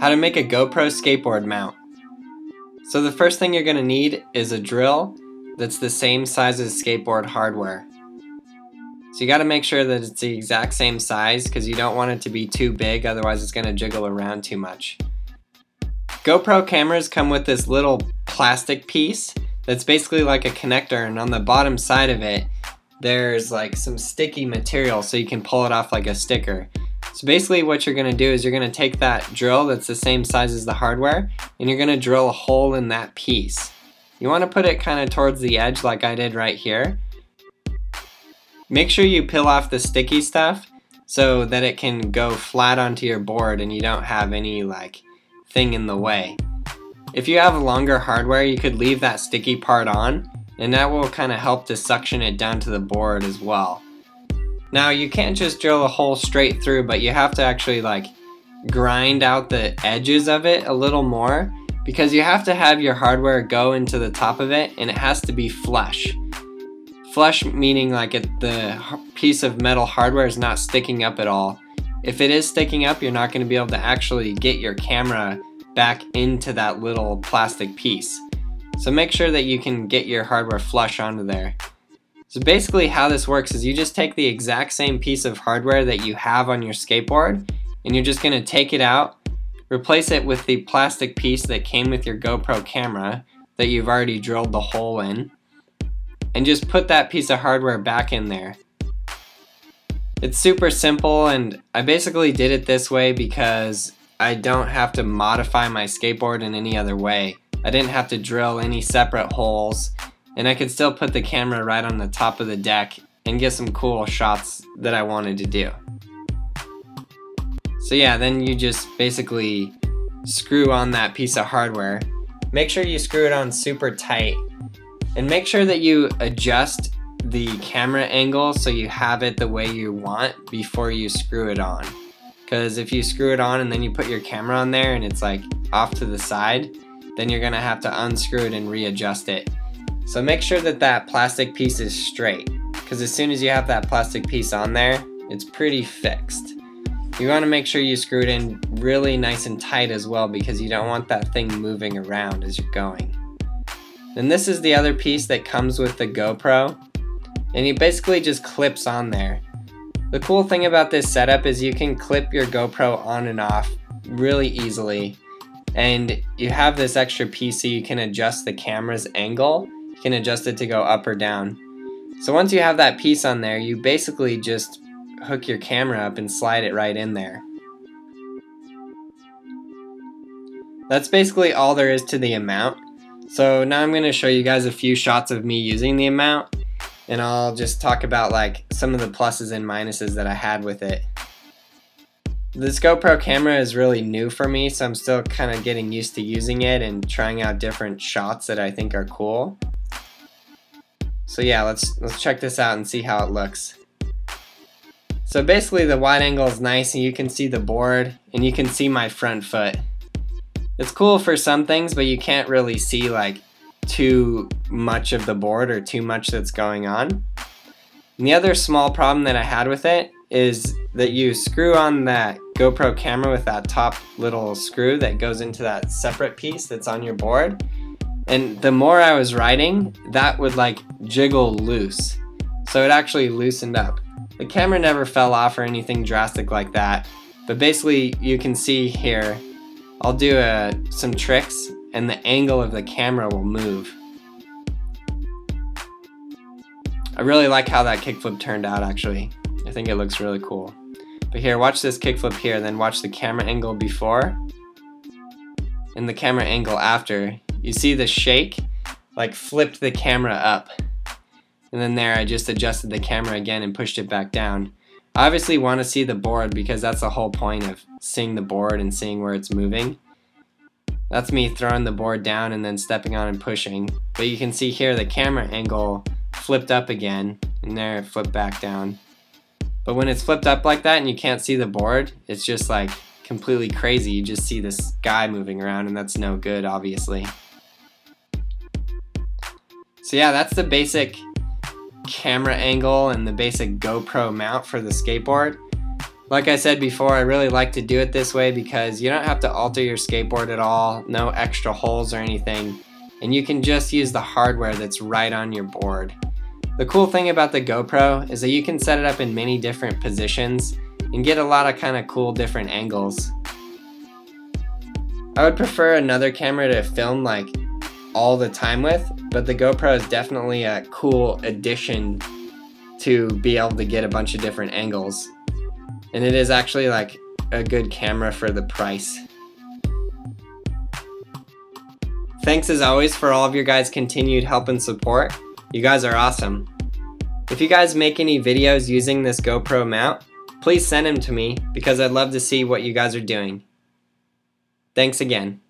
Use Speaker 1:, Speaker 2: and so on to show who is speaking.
Speaker 1: How to make a GoPro skateboard mount. So the first thing you're going to need is a drill that's the same size as skateboard hardware. So you got to make sure that it's the exact same size because you don't want it to be too big, otherwise it's going to jiggle around too much. GoPro cameras come with this little plastic piece that's basically like a connector, and on the bottom side of it there's like some sticky material so you can pull it off like a sticker. So basically what you're going to do is you're going to take that drill that's the same size as the hardware and you're going to drill a hole in that piece. You want to put it kind of towards the edge like I did right here. Make sure you peel off the sticky stuff so that it can go flat onto your board and you don't have any like thing in the way. If you have longer hardware, you could leave that sticky part on and that will kind of help to suction it down to the board as well. Now you can't just drill a hole straight through, but you have to actually like grind out the edges of it a little more because you have to have your hardware go into the top of it and it has to be flush. Flush meaning like the piece of metal hardware is not sticking up at all. If it is sticking up, you're not going to be able to actually get your camera back into that little plastic piece. So make sure that you can get your hardware flush onto there. So basically how this works is you just take the exact same piece of hardware that you have on your skateboard and you're just going to take it out, replace it with the plastic piece that came with your GoPro camera that you've already drilled the hole in, and just put that piece of hardware back in there. It's super simple, and I basically did it this way because I don't have to modify my skateboard in any other way. I didn't have to drill any separate holes, and I could still put the camera right on the top of the deck and get some cool shots that I wanted to do. So yeah, then you just basically screw on that piece of hardware. Make sure you screw it on super tight, and make sure that you adjust the camera angle so you have it the way you want before you screw it on. Because if you screw it on and then you put your camera on there and it's like off to the side, then you're gonna have to unscrew it and readjust it. So make sure that that plastic piece is straight, because as soon as you have that plastic piece on there, it's pretty fixed. You want to make sure you screw it in really nice and tight as well, because you don't want that thing moving around as you're going. Then this is the other piece that comes with the GoPro, and it basically just clips on there. The cool thing about this setup is you can clip your GoPro on and off really easily, and you have this extra piece so you can adjust the camera's angle. You can adjust it to go up or down. So once you have that piece on there, you basically just hook your camera up and slide it right in there. That's basically all there is to the mount. So now I'm going to show you guys a few shots of me using the mount, and I'll just talk about like some of the pluses and minuses that I had with it. This GoPro camera is really new for me, so I'm still kind of getting used to using it and trying out different shots that I think are cool. So yeah, let's check this out and see how it looks. So basically the wide angle is nice and you can see the board and you can see my front foot. It's cool for some things, but you can't really see like too much of the board or too much that's going on. And the other small problem that I had with it is that you screw on that GoPro camera with that top little screw that goes into that separate piece that's on your board. And the more I was riding, that would like jiggle loose. So it actually loosened up. The camera never fell off or anything drastic like that. But basically you can see here, I'll do some tricks and the angle of the camera will move. I really like how that kickflip turned out actually. I think it looks really cool. But here, watch this kickflip here, then watch the camera angle before and the camera angle after. You see the shake, like flipped the camera up. And then there, I just adjusted the camera again and pushed it back down. I obviously want to see the board because that's the whole point of seeing the board and seeing where it's moving. That's me throwing the board down and then stepping on and pushing. But you can see here the camera angle flipped up again, and there it flipped back down. But when it's flipped up like that and you can't see the board, it's just like completely crazy. You just see this guy moving around and that's no good, obviously. So yeah, that's the basic camera angle and the basic GoPro mount for the skateboard. Like I said before, I really like to do it this way because you don't have to alter your skateboard at all, no extra holes or anything, and you can just use the hardware that's right on your board. The cool thing about the GoPro is that you can set it up in many different positions and get a lot of kind of cool different angles. I would prefer another camera to film like all the time with, but the GoPro is definitely a cool addition to be able to get a bunch of different angles. And it is actually like a good camera for the price. Thanks as always for all of your guys' continued help and support. You guys are awesome. If you guys make any videos using this GoPro mount, please send them to me because I'd love to see what you guys are doing. Thanks again.